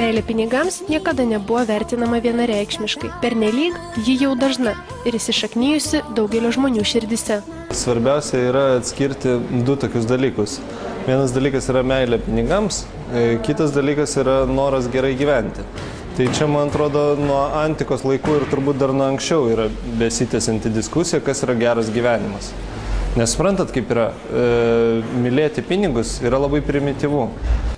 Meilė pinigams niekada nebuvo vertinama vienareikšmiškai. Pernelyg ji jau dažna ir įsišaknijusi daugelio žmonių širdise. Svarbiausia yra atskirti du tokius dalykus. Vienas dalykas yra meilė pinigams, kitas dalykas yra noras gerai gyventi. Tai čia, man atrodo, nuo antikos laikų ir turbūt dar nuo anksčiau yra besitęsianti diskusija, kas yra geras gyvenimas. Nes suprantat, kaip yra, mylėti pinigus yra labai primityvu.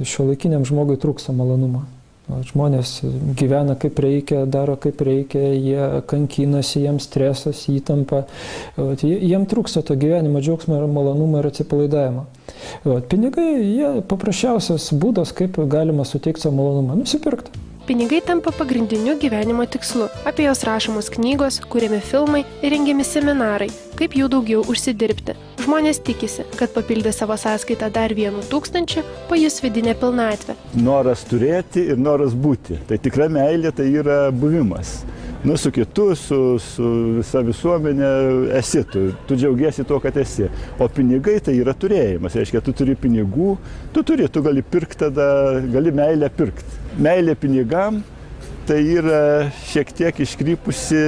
Šiuolaikiniam žmogui trūksta malonumo. Žmonės gyvena kaip reikia, daro kaip reikia, jie kankinasi, jiems stresas, įtampa. Jiem trūksta to gyvenimo džiaugsmo ir malonumo ir atsipalaidavimo. Pinigai, jie paprasčiausias būdas, kaip galima suteikti savo malonumą, nusipirkti. Pinigai tampa pagrindiniu gyvenimo tikslu. Apie jos rašomos knygos, kuriami filmai ir rengiami seminarai, kaip jų daugiau užsidirbti. Žmonės tikisi, kad papildę savo sąskaitą dar 1,000 pajus vidinę pilnatvę. Noras turėti ir noras būti. Tai tikra meilė, tai yra buvimas. Nu, su kitu, su visa visuomenė esi, tu džiaugiesi tuo, kad esi. O pinigai tai yra turėjimas. Reiškia, tu turi pinigų, tu gali pirkti tada, gali meilę pirkti. Meilė pinigam tai yra šiek tiek iškrypusi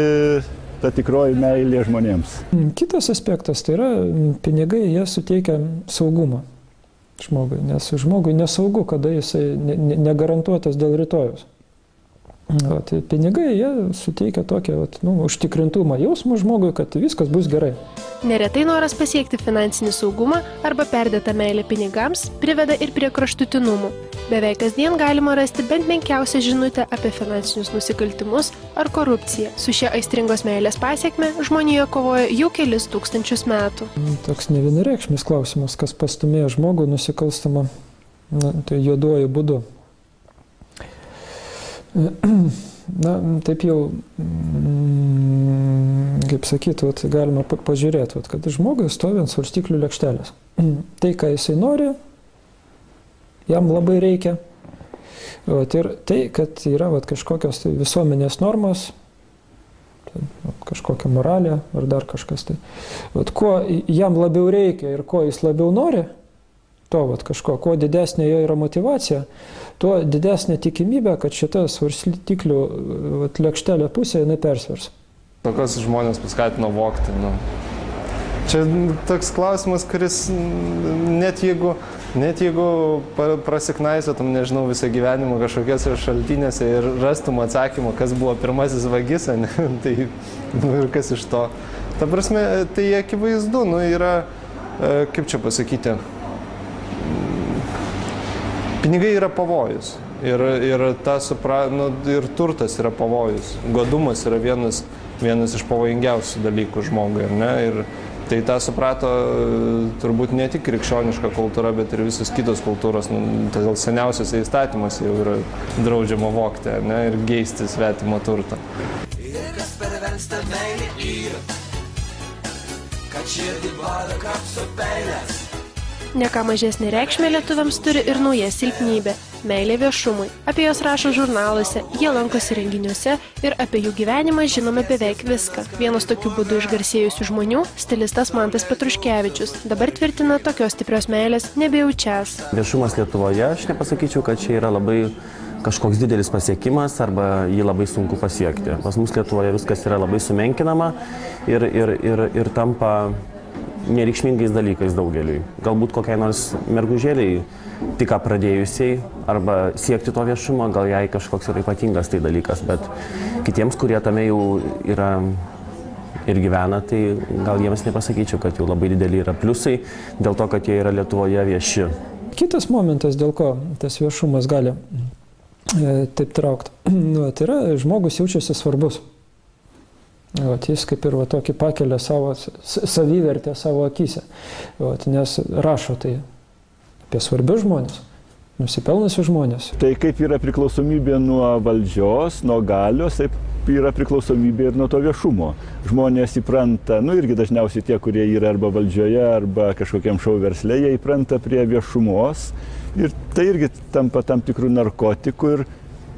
ta tikroji meilė žmonėms. Kitas aspektas tai yra pinigai, jie suteikia saugumą žmogui, nes žmogui nesaugu, kada jisai negarantuotas dėl rytojus. Pinigai, jie suteikia tokią užtikrintumą jausmą žmogui, kad viskas bus gerai. Neretai noras pasiekti finansinį saugumą arba perdėtą meilę pinigams priveda ir prie kraštutinumų. Beveik kasdien galima rasti bent menkiausią žinutę apie finansinius nusikaltimus ar korupciją. Su šia aistringos meilės pasekme žmonija kovoja jau kelis tūkstančius metų. Toks nevienareikšmis klausimas, kas pastumėjo žmogų nusikalstamą tai juoduoju būdu. Na, taip jau, kaip sakyti, galima pažiūrėti, kad žmogui stovi ant svarstyklių lėkštelės. Tai, ką jisai nori, jam labai reikia. Ir tai, kad yra kažkokios visuomenės normos, kažkokia moralė ar dar kažkas. Ko jam labiau reikia ir ko jis labiau nori, to kažko, kuo didesnė jo yra motyvacija, tuo didesnė tikimybė, kad šita svarstyklių lėkštelė pusė jinai persvers. Tokios žmonės paskatino vogti. Čia toks klausimas, kuris net jeigu prasiknaisiotum, nežinau, visą gyvenimą kažkokiose šaltinėse ir rastum atsakymą, kas buvo pirmasis vagis, tai ir kas iš to. Ta prasme, tai akivaizdu, yra, kaip čia pasakyti, pinigai yra pavojus ir ir turtas yra pavojus. Godumas yra vienas iš pavojingiausių dalykų žmogui, ir tai tą suprato turbūt ne tik krikščioniška kultūra, bet ir visos kitos kultūros. Todėl seniausiuose įstatymuose jau yra draudžiama vogti, ir geisti svetimą turtą. Ir kas perversta meilė yra, kad širdį bada kapso peilės. Ne ką mažesnė reikšmė lietuviams turi ir nauja silpnybė – meilė viešumui. Apie jos rašo žurnaluose, jie lankosi renginiuose ir apie jų gyvenimą žinome beveik viską. Vienas tokiu būdu išgarsėjusių žmonių – stilistas Mantas Petruškevičius. Dabar tvirtina tokios stiprios meilės nebejaučias. Viešumas Lietuvoje, aš nepasakyčiau, kad čia yra labai kažkoks didelis pasiekimas arba jį labai sunku pasiekti. Pas mus Lietuvoje viskas yra labai sumenkinama ir tampa nereikšmingais dalykais daugeliui. Galbūt kokiai nors mergužėliai tik pradėjusiai arba siekti to viešumo, gal jai kažkoks yra ypatingas tai dalykas, bet kitiems, kurie tame jau yra ir gyvena, tai gal jiems nepasakyčiau, kad jau labai dideli yra pliusai dėl to, kad jie yra Lietuvoje vieši. Kitas momentas, dėl ko tas viešumas gali taip traukti, tai yra žmogus jaučiasi svarbus. Jis kaip ir tokį pakelia savo savivertę savo akyse, nes rašo tai apie svarbius žmonės, nusipelnusius žmonės. Tai kaip yra priklausomybė nuo valdžios, nuo galios, taip yra priklausomybė ir nuo to viešumo. Žmonės įpranta, irgi dažniausiai tie, kurie yra arba valdžioje, arba kažkokiam šou versle, jie įpranta prie viešumos ir tai irgi tampa tam tikrų narkotikų ir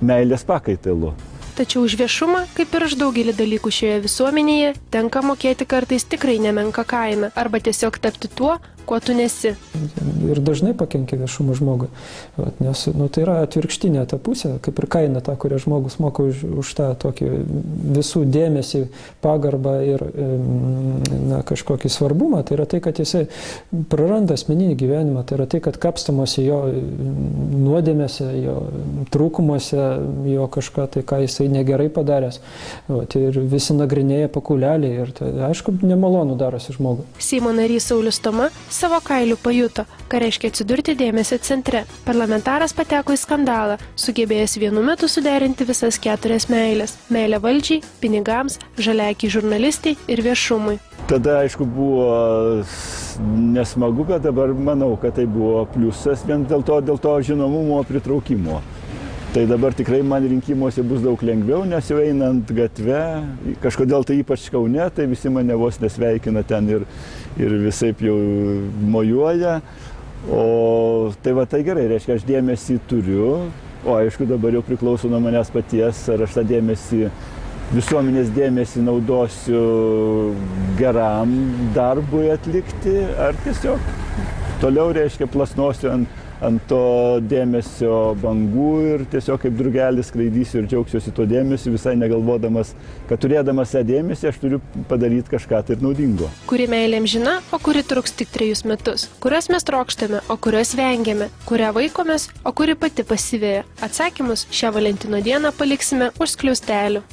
meilės pakaitalu. Tačiau už viešumą, kaip ir už daugelį dalykų šioje visuomenėje, tenka mokėti kartais tikrai nemenką kainą arba tiesiog tapti tuo, kuo tu nesi. Ir dažnai pakenkia viešumo žmogui. Nes tai yra atvirkštinė ta pusė, kaip ir kaina ta, kurią žmogus moka už tą tokį visų dėmesį, pagarbą ir kažkokį svarbumą. Tai yra tai, kad jisai praranda asmeninį gyvenimą, tai yra tai, kad kapstamosi jo nuodėmėse, jo trūkumuose, jo kažką, tai ką jisai negerai padaręs. Ir visi nagrinėja pakulelį ir tai, aišku, nemalonu darosi žmogui. Seimo narys Saulius Toma savo kailiu pajuto, ką reiškia atsidurti dėmesio centre. Parlamentaras pateko į skandalą, sugebėjęs vienu metu suderinti visas 4 meilės – meilę valdžiai, pinigams, žaliakiai žurnalistai ir viešumui. Tada, aišku, buvo nesmagu, bet dabar manau, kad tai buvo pliusas vien dėl to žinomumo pritraukimo. Tai dabar tikrai man rinkimuose bus daug lengviau, nes jau einant gatve, kažkodėl tai ypač Kaune, tai visi mane vos nesveikina ten ir visaip jau mojuoja. O tai gerai, reiškia, aš dėmesį turiu, o aišku, dabar jau priklauso nuo manęs paties, ar aš tą dėmesį, visuomenės dėmesį naudosiu geram darbui atlikti, ar tiesiog toliau, reiškia, plasnosiu ant to dėmesio bangų ir tiesiog kaip drugelis skraidysiu ir džiaugsiuosi to dėmesiu, visai negalvodamas, kad turėdamas tą dėmesį aš turiu padaryti kažką tai ir naudingo. Kuri meilė amžina, o kuri truks tik 3 metus? Kurios mes trokštame, o kurios vengiame? Kurią vaikomės, o kuri pati pasiveja? Atsakymus šią Valentino dieną paliksime už skliaustelių.